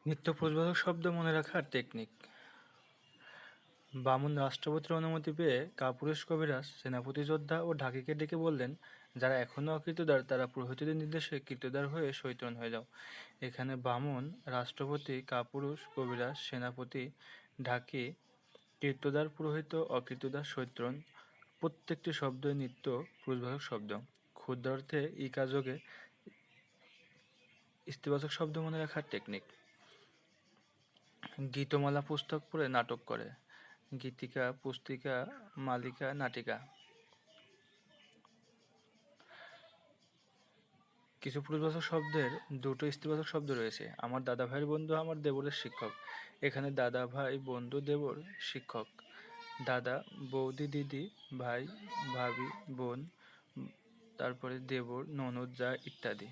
নিত্য প্রযোজক শব্দ মনে রাখার টেকনিক। বামন রাষ্ট্রপতির অনুমতি পেয়ে কাপুরুষ কবিরাজ সেনাপতি যোদ্ধা ও ঢাকিকে ডেকে বললেন, যারা এখনো অকৃতদার তারা পুরোহিতদের নির্দেশে কৃতদার হয়ে শৈতন হয়ে যাও। এখানে বামন, রাষ্ট্রপতি, কাপুরুষ, কবিরাজ, সেনাপতি, ঢাকি, কৃতদার, পুরোহিত, অকৃতদার, শৈত্রন প্রত্যেকটি শব্দই নিত্য পুরুষবাচক শব্দ। ক্ষুদ্র অর্থে ইকাযোগে স্ত্রীবাচক শব্দ মনে রাখার টেকনিক। গীতমালা পুস্তক পড়ে নাটক করে। গীতিকা, পুস্তিকা, মালিকা, নাটিকা। কিছু পুরুষবাচক শব্দের দুটো স্ত্রীবাচক শব্দ রয়েছে। আমার দাদা ভাইয়ের বন্ধু আমার দেবরের শিক্ষক। এখানে দাদা, ভাই, বন্ধু, দেবর, শিক্ষক। দাদা, বৌদি, দিদি, ভাই, ভাবি, বোন, তারপরে দেবর, ননদ, যা ইত্যাদি।